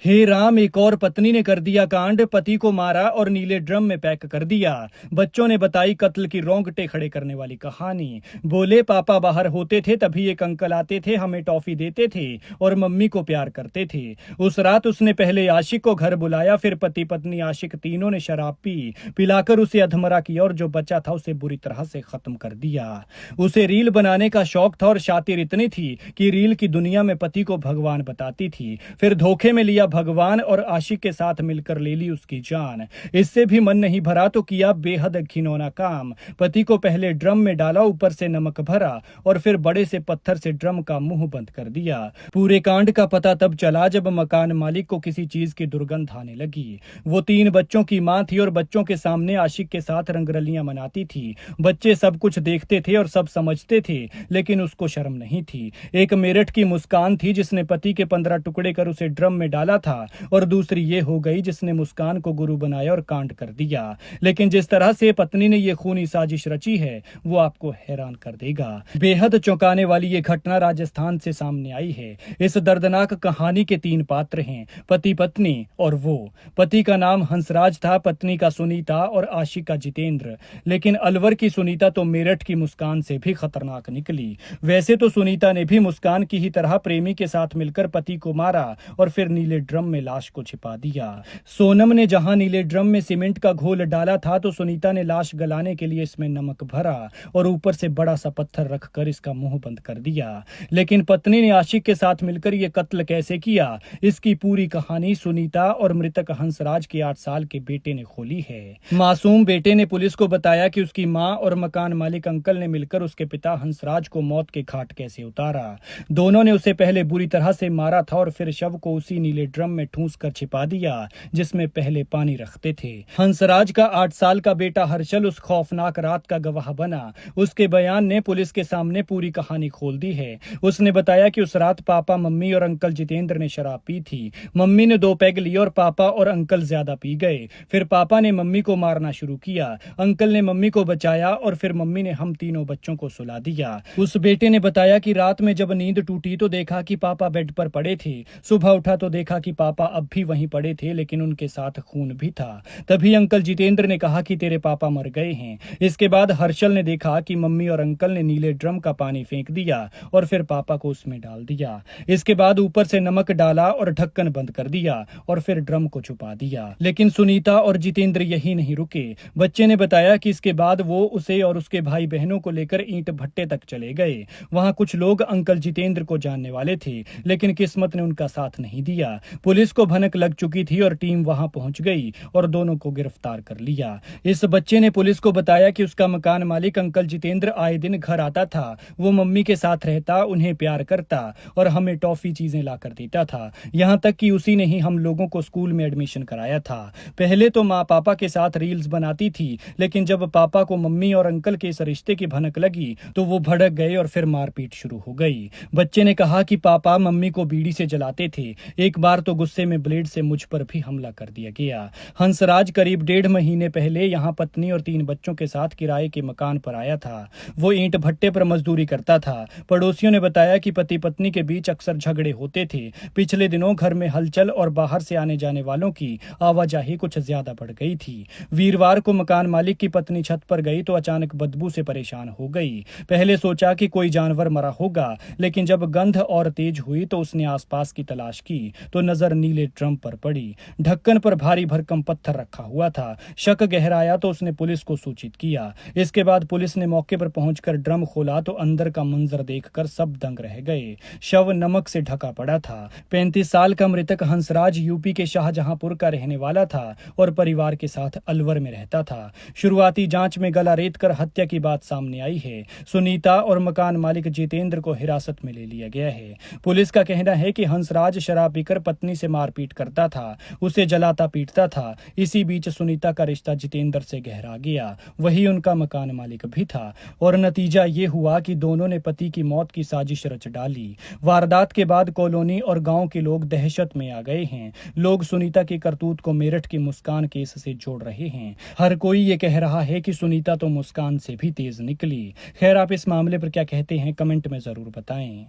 हे राम, एक और पत्नी ने कर दिया कांड, पति को मारा और नीले ड्रम में पैक कर दिया। बच्चों ने बताई कत्ल की रोंगटे खड़े करने वाली कहानी। बोले, पापा बाहर होते थे तभी एक अंकल आते थे, हमें टॉफी देते थे और मम्मी को प्यार करते थे। उस रात उसने पहले आशिक को घर बुलाया, फिर पति पत्नी आशिक तीनों ने शराब पी, पिलाकर उसे अधमरा किया और जो बचा था उसे बुरी तरह से खत्म कर दिया। उसे रील बनाने का शौक था और शातिर इतनी थी कि रील की दुनिया में पति को भगवान बताती थी। फिर धोखे में लिया भगवान और आशिक के साथ मिलकर ले ली उसकी जान। इससे भी मन नहीं भरा तो किया बेहद घिनौना काम। पति को पहले ड्रम में डाला, ऊपर से नमक भरा और फिर बड़े से पत्थर से ड्रम का मुंह बंद कर दिया। पूरे कांड का पता तब चला जब मकान मालिक को किसी चीज की दुर्गंध आने लगी। वो 3 बच्चों की मां थी और बच्चों के सामने आशिक के साथ रंगरलियां मनाती थी। बच्चे सब कुछ देखते थे और सब समझते थे, लेकिन उसको शर्म नहीं थी। एक मेरठ की मुस्कान थी जिसने पति के 15 टुकड़े कर उसे ड्रम में डाला था, और दूसरी ये हो गई जिसने मुस्कान को गुरु बनाया और कांड कर दिया। लेकिन जिस तरह से पत्नी ने ये खूनी साजिश रची है वो आपको हैरान कर देगा। बेहद चौंकाने वाली ये घटना राजस्थान से सामने आई है। इस दर्दनाक कहानी के 3 पात्र हैं, पति पत्नी और वो। पति का नाम हंसराज था, पत्नी का सुनीता और आशिक का जितेंद्र। लेकिन अलवर की सुनीता तो मेरठ की मुस्कान से भी खतरनाक निकली। वैसे तो सुनीता ने भी मुस्कान की ही तरह प्रेमी के साथ मिलकर पति को मारा और फिर नीले ड्रम में लाश को छिपा दिया। सोनम ने जहां नीले ड्रम में सीमेंट का घोल डाला था तो सुनीता ने लाश गलाने के लिए इसमें नमक भरा और ऊपर से बड़ा सा पत्थर रखकर इसका मुंह बंद कर दिया। लेकिन पत्नी ने आशिक के साथ मिलकर यह कत्ल कैसे किया, इसकी पूरी कहानी सुनीता और मृतक हंसराज के 8 साल के बेटे ने खोली है। मासूम बेटे ने पुलिस को बताया कि उसकी मां और मकान मालिक अंकल ने मिलकर उसके पिता हंसराज को मौत के घाट कैसे उतारा। दोनों ने उसे पहले बुरी तरह से मारा था और फिर शव को उसी नीले ड्रम में ठूंस कर छिपा दिया जिसमें पहले पानी रखते थे। हंसराज का 8 साल का बेटा हर्षल उस खौफनाक रात का गवाह बना। उसके बयान ने पुलिस के सामने पूरी कहानी खोल दी है। उसने बताया कि उस रात पापा, मम्मी और अंकल जितेंद्र ने शराब पी थी। मम्मी ने 2 पैग लिए और पापा और अंकल ज्यादा पी गए। फिर पापा ने मम्मी को मारना शुरू किया, अंकल ने मम्मी को बचाया और फिर मम्मी ने हम तीनों बच्चों को सुला दिया। उस बेटे ने बताया कि रात में जब नींद टूटी तो देखा कि पापा बेड पर पड़े थे। सुबह उठा तो देखा कि पापा अब भी वहीं पड़े थे, लेकिन उनके साथ खून भी था। तभी अंकल जितेंद्र ने कहा कि तेरे पापा मर गए हैं। इसके बाद हर्षल ने देखा कि मम्मी और अंकल ने नीले ड्रम का पानी फेंक दिया और फिर पापा को उसमें डाल दिया। इसके बाद ऊपर से नमक डाला और ढक्कन बंद कर दिया और फिर ड्रम को छुपा दिया। लेकिन सुनीता और जितेंद्र यही नहीं रुके। बच्चे ने बताया कि इसके बाद वो उसे और उसके भाई बहनों को लेकर ईंट भट्टे तक चले गए। वहां कुछ लोग अंकल जितेंद्र को जानने वाले थे, लेकिन किस्मत ने उनका साथ नहीं दिया। पुलिस को भनक लग चुकी थी और टीम वहां पहुंच गई और दोनों को गिरफ्तार कर लिया। इस बच्चे ने पुलिस को बताया कि उसका मकान मालिक अंकल जितेंद्र आए दिन घर आता था। वो मम्मी के साथ रहता, उन्हें प्यार करता और हमें टॉफी चीजें ला कर देता था। यहाँ तक कि उसी ने ही हम लोगों को स्कूल में एडमिशन कराया था। पहले तो माँ पापा के साथ रील्स बनाती थी, लेकिन जब पापा को मम्मी और अंकल के इस रिश्ते की भनक लगी तो वो भड़क गए और फिर मारपीट शुरू हो गई। बच्चे ने कहा कि पापा मम्मी को बीड़ी से जलाते थे। एक बार तो गुस्से में ब्लेड से मुझ पर भी हमला कर दिया गया। हंसराज करीब 1.5 महीने पहले यहाँ पत्नी और 3 बच्चों के साथ किराए के मकान पर आया था। वो ईंट भट्टे पर मजदूरी करता था। पड़ोसियों ने बताया कि पति पत्नी के बीच अक्सर झगड़े होते थे। पिछले दिनों घर में हलचल और बाहर से आने जाने वालों की आवाजाही कुछ ज्यादा बढ़ गई थी। वीरवार को मकान मालिक की पत्नी छत पर गई तो अचानक बदबू से परेशान हो गई। पहले सोचा कि कोई जानवर मरा होगा, लेकिन जब गंध और तेज हुई तो उसने आसपास की तलाश की तो नजर नीले ड्रम पर पड़ी। ढक्कन पर भारी भरकम पत्थर रखा हुआ था। शक गहराया तो उसने पुलिस को सूचित किया। इसके बाद पुलिस ने मौके पर पहुंचकर ड्रम खोला तो अंदर का मंजर देखकर सब दंग रह गए। शव नमक से ढका पड़ा था। 35 साल का मृतक हंसराज यूपी के शाहजहांपुर का रहने वाला था और परिवार के साथ अलवर में रहता था। शुरुआती जांच में गला रेत कर हत्या की बात सामने आई है। सुनीता और मकान मालिक जितेंद्र को हिरासत में ले लिया गया है। पुलिस का कहना है कि हंसराज शराब पीकर पत्नी से मारपीट करता था, उसे जलाता पीटता था। इसी बीच सुनीता का रिश्ता जितेंद्र से गहरा गया, वही उनका मकान मालिक भी था और नतीजा ये हुआ कि दोनों ने पति की मौत की साजिश रच डाली। वारदात के बाद कॉलोनी और गांव के लोग दहशत में आ गए हैं। लोग सुनीता की करतूत को मेरठ की मुस्कान केस से जोड़ रहे हैं। हर कोई ये कह रहा है कि सुनीता तो मुस्कान से भी तेज निकली। खैर, आप इस मामले पर क्या कहते हैं, कमेंट में जरूर बताएं।